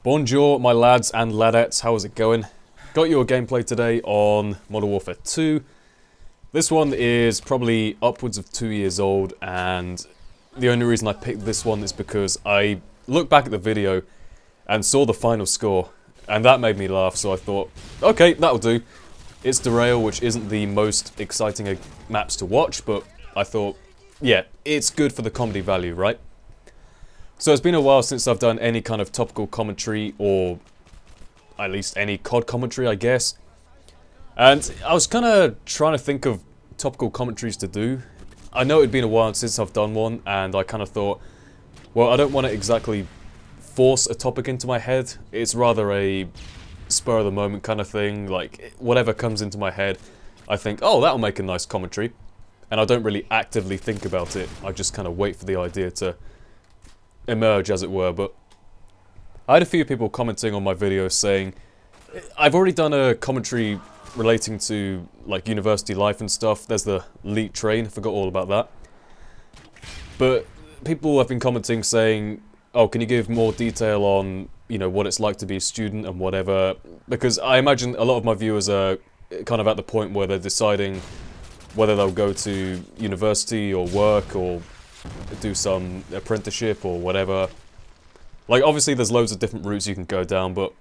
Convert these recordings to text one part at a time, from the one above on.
Bonjour, my lads and ladettes, how is it going? Got you a gameplay today on Modern Warfare 2. This one is probably upwards of 2 years old, and the only reason I picked this one is because I looked back at the video and saw the final score, and that made me laugh, so I thought, okay, that'll do. It's Derail, which isn't the most exciting maps to watch, but I thought, yeah, it's good for the comedy value, right? So it's been a while since I've done any kind of topical commentary, or at least any COD commentary, I guess. And I was kind of trying to think of topical commentaries to do. I know it'd been a while since I've done one, and I kind of thought, well, I don't want to exactly force a topic into my head. It's rather a spur-of-the-moment kind of thing, like whatever comes into my head, I think, oh, that'll make a nice commentary. And I don't really actively think about it, I just kind of wait for the idea to emerge, as it were. But I had a few people commenting on my videos saying, I've already done a commentary relating to like university life and stuff. There's the elite train, I forgot all about that. But people have been commenting saying, oh, can you give more detail on, you know, what it's like to be a student and whatever, because I imagine a lot of my viewers are kind of at the point where they're deciding whether they'll go to university or work or do some apprenticeship or whatever. Like, obviously there's loads of different routes you can go down, but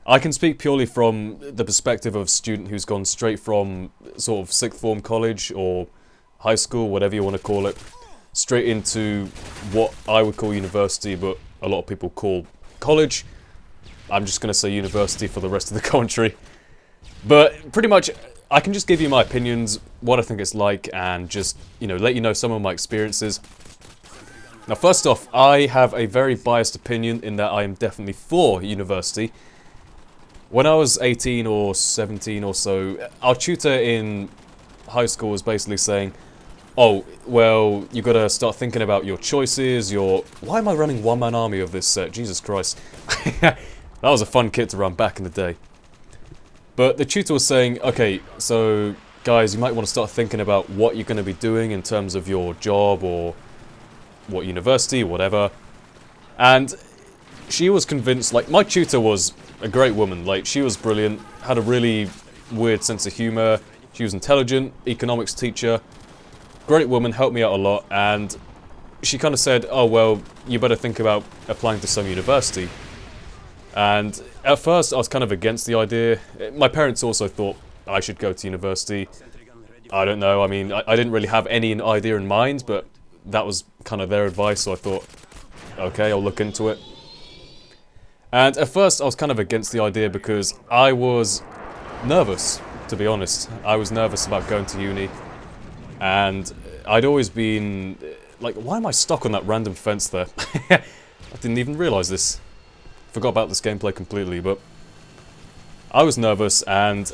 I can speak purely from the perspective of a student who's gone straight from sort of sixth form college or high school, whatever you want to call it, straight into what I would call university, but a lot of people call college. I'm just going to say university for the rest of the commentary. But pretty much, I can just give you my opinions, what I think it's like, and just, you know, let you know some of my experiences. Now, first off, I have a very biased opinion in that I am definitely for university. When I was 18 or 17 or so, our tutor in high school was basically saying, oh, well, you gotta start thinking about your choices, your... Why am I running one-man army of this set? Jesus Christ. That was a fun kit to run back in the day. But the tutor was saying, okay, so guys, you might want to start thinking about what you're going to be doing in terms of your job or what university, whatever. And she was convinced, like, my tutor was a great woman, like, she was brilliant, had a really weird sense of humor, she was intelligent, economics teacher, great woman, helped me out a lot, and she kind of said, oh, well, you better think about applying to some university. And at first, I was kind of against the idea. My parents also thought I should go to university. I don't know, I mean, I didn't really have any idea in mind, but that was kind of their advice, so I thought, okay, I'll look into it. And at first, I was kind of against the idea because I was nervous, to be honest. I was nervous about going to uni, and I'd always been... Like, why am I stuck on that random fence there? I didn't even realise this. Forgot about this gameplay completely, but I was nervous, and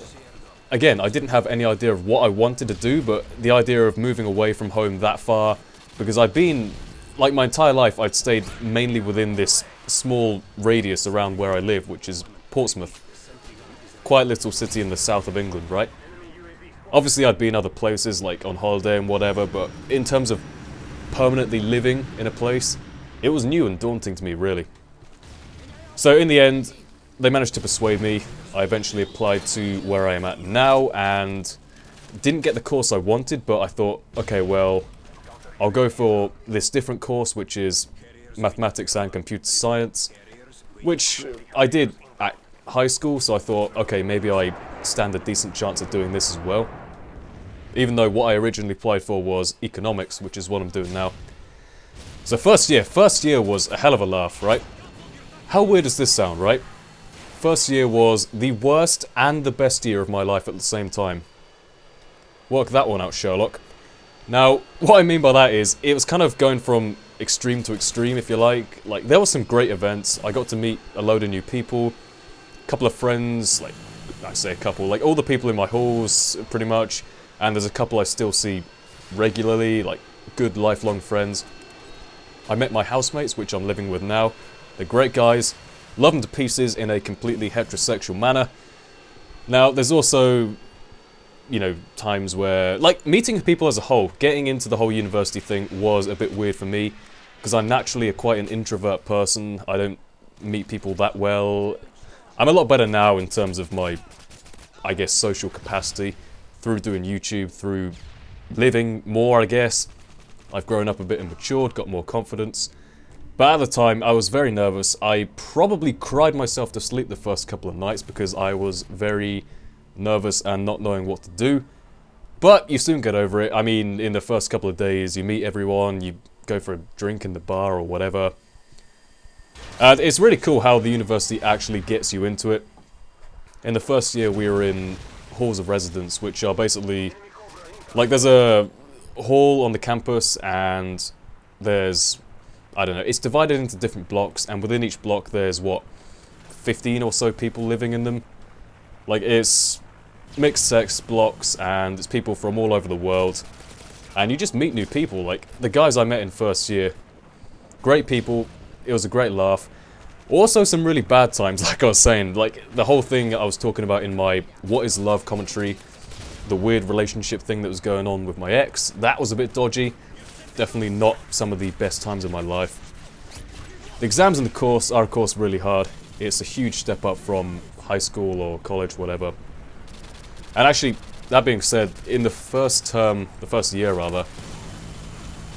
again, I didn't have any idea of what I wanted to do, but the idea of moving away from home that far, because I'd been, like, my entire life, I'd stayed mainly within this small radius around where I live, which is Portsmouth. Quite a little city in the south of England, right? Obviously, I'd been other places, like on holiday and whatever, but in terms of permanently living in a place, it was new and daunting to me, really. So in the end, they managed to persuade me. I eventually applied to where I am at now and didn't get the course I wanted, but I thought, okay, well, I'll go for this different course, which is mathematics and computer science, which I did at high school, so I thought, okay, maybe I stand a decent chance of doing this as well. Even though what I originally applied for was economics, which is what I'm doing now. So first year was a hell of a laugh, right? How weird does this sound, right? First year was the worst and the best year of my life at the same time. Work that one out, Sherlock. Now, what I mean by that is, it was kind of going from extreme to extreme, if you like. Like, there were some great events. I got to meet a load of new people, a couple of friends, like, I say a couple, like all the people in my halls, pretty much. And there's a couple I still see regularly, like good lifelong friends. I met my housemates, which I'm living with now. They're great guys, love them to pieces in a completely heterosexual manner. Now, there's also, you know, times where, like, meeting people as a whole, getting into the whole university thing was a bit weird for me, because I'm naturally quite an introvert person. I don't meet people that well. I'm a lot better now in terms of my, I guess, social capacity through doing YouTube, through living more, I guess. I've grown up a bit and matured, got more confidence. But at the time, I was very nervous. I probably cried myself to sleep the first couple of nights because I was very nervous and not knowing what to do. But you soon get over it. I mean, in the first couple of days, you meet everyone, you go for a drink in the bar or whatever. And it's really cool how the university actually gets you into it. In the first year, we were in halls of residence, which are basically... like, there's a hall on the campus, and there's... I don't know, it's divided into different blocks, and within each block there's, what, 15 or so people living in them? Like, it's mixed-sex blocks, and it's people from all over the world. And you just meet new people, like, the guys I met in first year. Great people, it was a great laugh. Also some really bad times, like I was saying, like, the whole thing I was talking about in my What is Love commentary, the weird relationship thing that was going on with my ex, that was a bit dodgy. Definitely not some of the best times of my life. The exams in the course are, of course, really hard. It's a huge step up from high school or college, whatever. And actually, that being said, in the first term, the first year rather,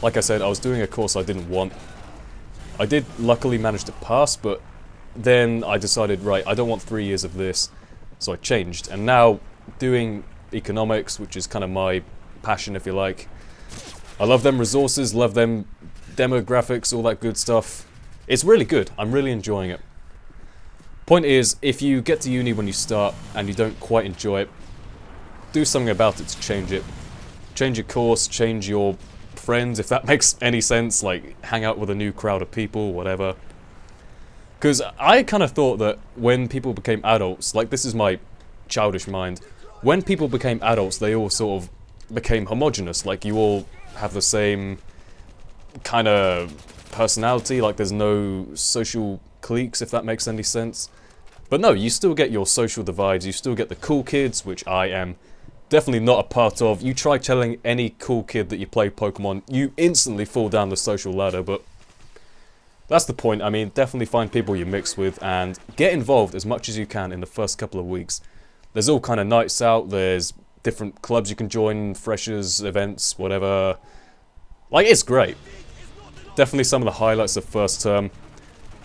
like I said, I was doing a course I didn't want. I did luckily manage to pass, but then I decided, right, I don't want 3 years of this, so I changed. And now, doing economics, which is kind of my passion, if you like, I love them resources, love them demographics, all that good stuff. It's really good. I'm really enjoying it. Point is, if you get to uni when you start and you don't quite enjoy it, do something about it to change it. Change your course, change your friends, if that makes any sense, like hang out with a new crowd of people, whatever. Because I kind of thought that when people became adults, like this is my childish mind, when people became adults they all sort of became homogenous, like you all have the same kind of personality, like there's no social cliques, if that makes any sense. But no, you still get your social divides, you still get the cool kids, which I am definitely not a part of. You try telling any cool kid that you play Pokemon, you instantly fall down the social ladder, but that's the point. I mean, definitely find people you mix with and get involved as much as you can in the first couple of weeks. There's all kind of nights out, there's different clubs you can join, freshers, events, whatever. Like, it's great. Definitely some of the highlights of first term.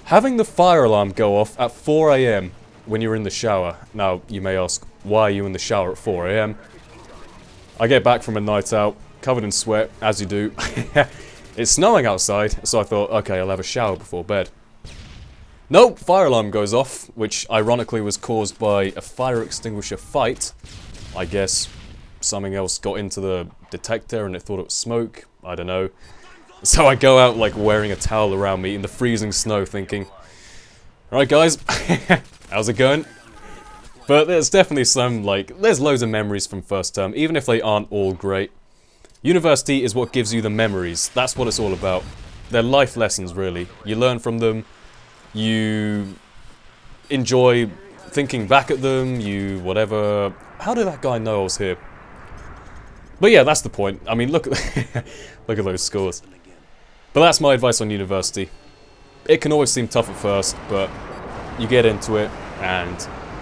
Having the fire alarm go off at 4 AM when you're in the shower. Now, you may ask, why are you in the shower at 4 AM? I get back from a night out, covered in sweat, as you do. It's snowing outside, so I thought, okay, I'll have a shower before bed. Nope, fire alarm goes off, which ironically was caused by a fire extinguisher fight. I guess something else got into the detector and it thought it was smoke. I don't know. So I go out like wearing a towel around me in the freezing snow thinking, alright guys, how's it going? But there's definitely some, like, there's loads of memories from first term, even if they aren't all great. University is what gives you the memories. That's what it's all about. They're life lessons, really. You learn from them. You enjoy thinking back at them. You whatever. How did that guy know I was here? But yeah, that's the point. I mean, look at look at those scores. But that's my advice on university. It can always seem tough at first, but you get into it and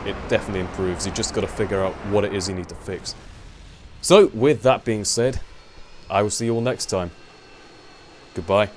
it definitely improves. You just got to figure out what it is you need to fix. So, with that being said, I will see you all next time. Goodbye.